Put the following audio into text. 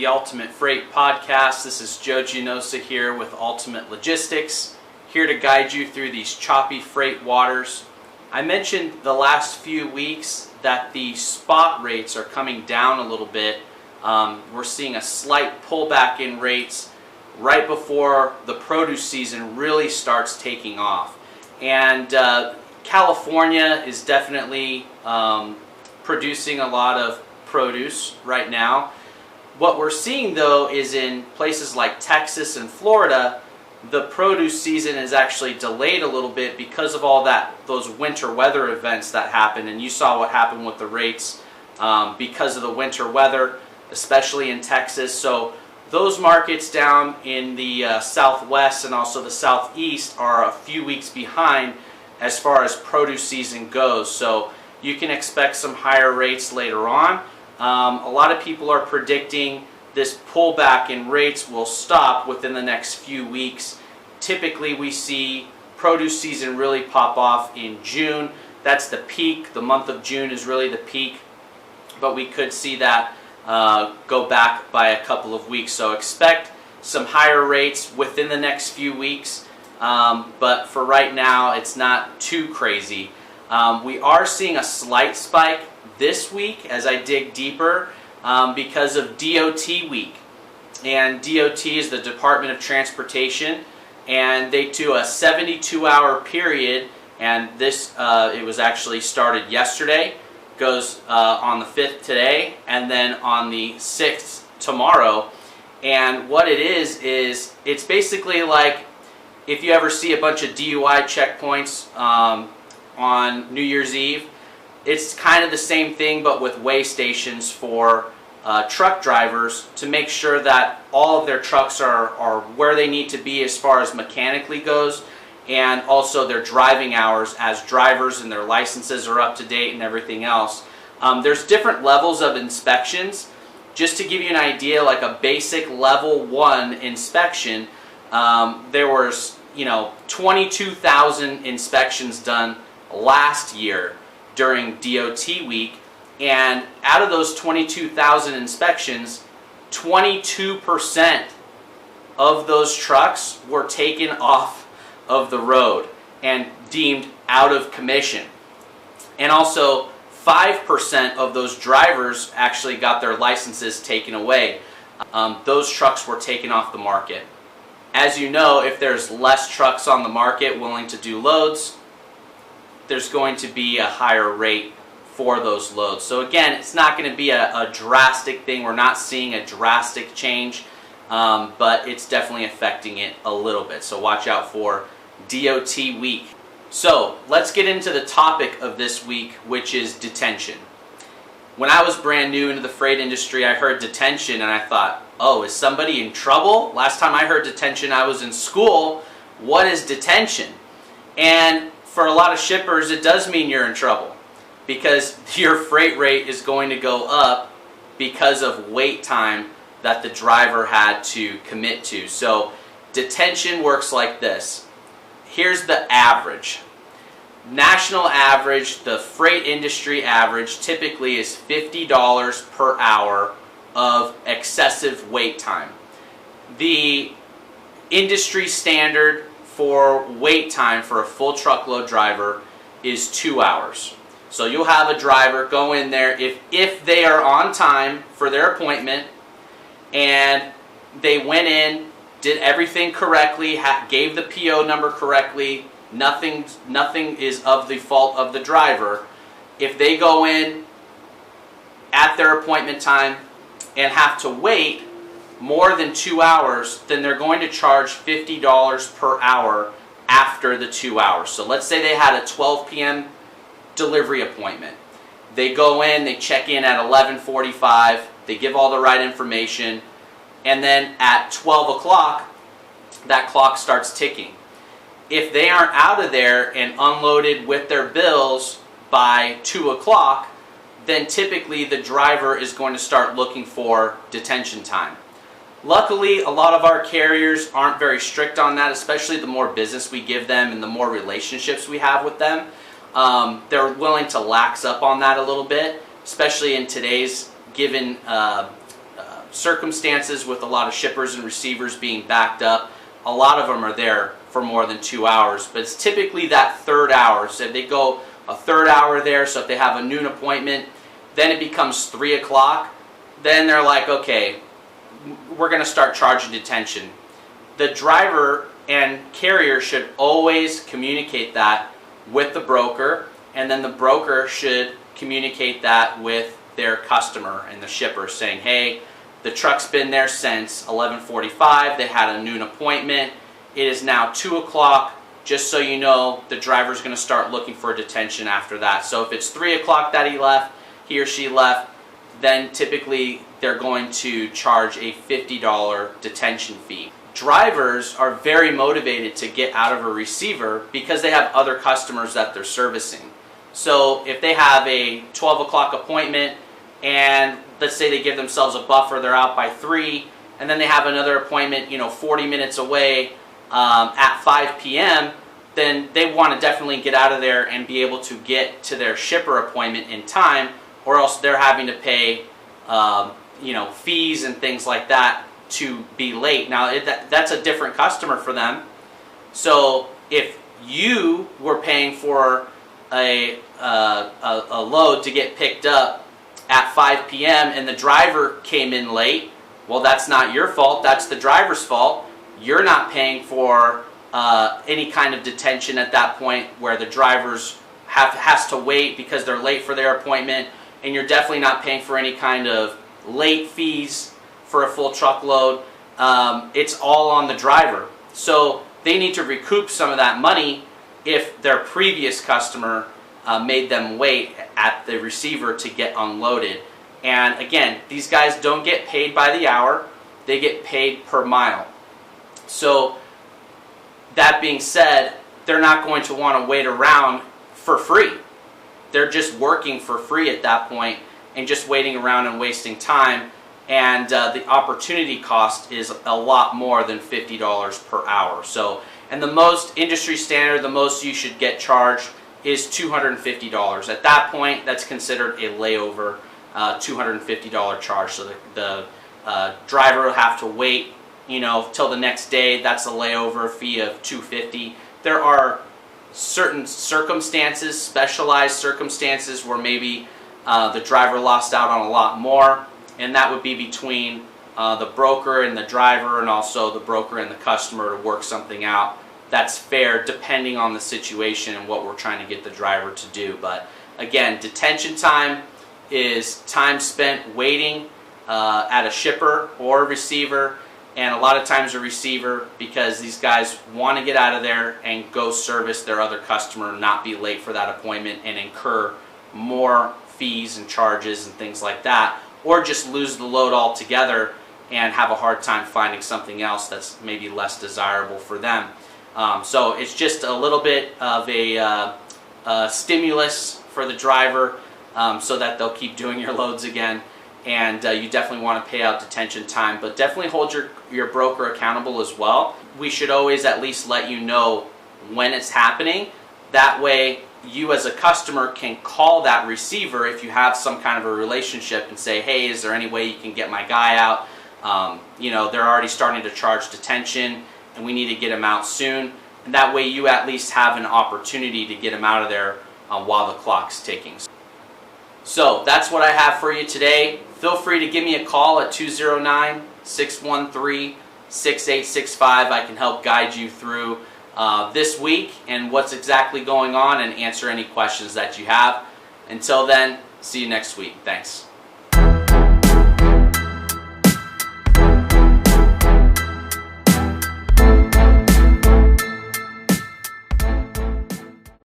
the Ultimate Freight Podcast. This is Joe Gianosa here with Ultimate Logistics, here to guide you through these choppy freight waters. I mentioned the last few weeks that the spot rates are coming down a little bit. We're seeing a slight pullback in rates right before the produce season really starts taking off. And California is definitely producing a lot of produce right now. What we're seeing though is in places like Texas and Florida, the produce season is actually delayed a little bit because of all those winter weather events that happened. And you saw what happened with the rates because of the winter weather, especially in Texas. So those markets down in the southwest and also the southeast are a few weeks behind as far as produce season goes. So you can expect some higher rates later on. A lot of people are predicting this pullback in rates will stop within the next few weeks. Typically we see produce season really pop off in June. That's the peak. The month of June is really the peak, but we could see that go back by a couple of weeks. So expect some higher rates within the next few weeks, but for right now it's not too crazy. We are seeing a slight spike this week as I dig deeper because of DOT week. And DOT is the Department of Transportation, and they do a 72-hour period, and this it was actually started yesterday, goes on the 5th today, and then on the 6th tomorrow. And what it is it's basically like if you ever see a bunch of DUI checkpoints on New Year's Eve. It's kind of the same thing, but with weigh stations for truck drivers to make sure that all of their trucks are where they need to be as far as mechanically goes, and also their driving hours as drivers and their licenses are up to date and everything else. There's different levels of inspections. Just to give you an idea, like a basic level 1 inspection, there was 22,000 inspections done last year during DOT week, and out of those 22,000 inspections, 22% of those trucks were taken off of the road and deemed out of commission. And also 5% of those drivers actually got their licenses taken away. Those trucks were taken off the market. As you know, if there's less trucks on the market willing to do loads, there's going to be a higher rate for those loads. So again, it's not going to be a drastic thing. We're not seeing a drastic change, but it's definitely affecting it a little bit. So watch out for DOT week. So let's get into the topic of this week, which is detention. When I was brand new into the freight industry, I heard detention and I thought, oh, is somebody in trouble? Last time I heard detention, I was in school. What is detention? And for a lot of shippers, it does mean you're in trouble because your freight rate is going to go up because of wait time that the driver had to commit to. So detention works like this. Here's the average. National average, the freight industry average typically is $50 per hour of excessive wait time. The industry standard for wait time for a full truckload driver is 2 hours. So you'll have a driver go in there if they are on time for their appointment and they went in, did everything correctly, gave the PO number correctly, nothing is of the fault of the driver. If they go in at their appointment time and have to wait more than 2 hours, then they're going to charge $50 per hour after the 2 hours. So let's say they had a 12 p.m. delivery appointment. They go in, they check in at 11:45, they give all the right information, and then at 12 o'clock, that clock starts ticking. If they aren't out of there and unloaded with their bills by 2 o'clock, then typically the driver is going to start looking for detention time. Luckily, a lot of our carriers aren't very strict on that, especially the more business we give them and the more relationships we have with them. They're willing to lax up on that a little bit, especially in today's given circumstances with a lot of shippers and receivers being backed up, a lot of them are there for more than 2 hours, but it's typically that third hour. So if they go a third hour there, so if they have a noon appointment, then it becomes 3 o'clock, then they're like, okay, we're going to start charging detention. The driver and carrier should always communicate that with the broker, and then the broker should communicate that with their customer and the shipper, saying, hey, the truck's been there since 11:45, they had a noon appointment, it is now 2 o'clock, just so you know, the driver's going to start looking for detention after that. So if it's 3 o'clock that he or she left, then typically they're going to charge a $50 detention fee. Drivers are very motivated to get out of a receiver because they have other customers that they're servicing. So if they have a 12 o'clock appointment and let's say they give themselves a buffer, they're out by 3, and then they have another appointment 40 minutes away at 5 p.m., then they want to definitely get out of there and be able to get to their shipper appointment in time, or else they're having to pay fees and things like that to be late. Now that's a different customer for them. So if you were paying for a load to get picked up at 5 p.m. and the driver came in late, well, that's not your fault, that's the driver's fault. You're not paying for any kind of detention at that point where the drivers has to wait because they're late for their appointment, and you're definitely not paying for any kind of late fees for a full truckload. It's all on the driver. So they need to recoup some of that money if their previous customer made them wait at the receiver to get unloaded. And again, these guys don't get paid by the hour, they get paid per mile. So that being said, they're not going to want to wait around for free. They're just working for free at that point and just waiting around and wasting time. And the opportunity cost is a lot more than $50 per hour. So, and the most industry standard, the most you should get charged is $250. At that point, that's considered a layover, $250 charge. So the driver will have to wait, till the next day. That's a layover fee of $250. There are certain circumstances, specialized circumstances, where maybe the driver lost out on a lot more, and that would be between the broker and the driver, and also the broker and the customer to work something out that's fair depending on the situation and what we're trying to get the driver to do. But again, detention time is time spent waiting at a shipper or a receiver, and a lot of times a receiver, because these guys want to get out of there and go service their other customer, not be late for that appointment and incur more fees and charges and things like that, or just lose the load altogether and have a hard time finding something else that's maybe less desirable for them. So it's just a little bit of a stimulus for the driver, so that they'll keep doing your loads again. And you definitely want to pay out detention time, but definitely hold your broker accountable as well. We should always at least let you know when it's happening. That way you as a customer can call that receiver if you have some kind of a relationship and say, hey, is there any way you can get my guy out? They're already starting to charge detention and we need to get him out soon. And that way you at least have an opportunity to get him out of there while the clock's ticking. So that's what I have for you today. Feel free to give me a call at 209-613-6865. I can help guide you through this week and what's exactly going on and answer any questions that you have. Until then, see you next week. Thanks.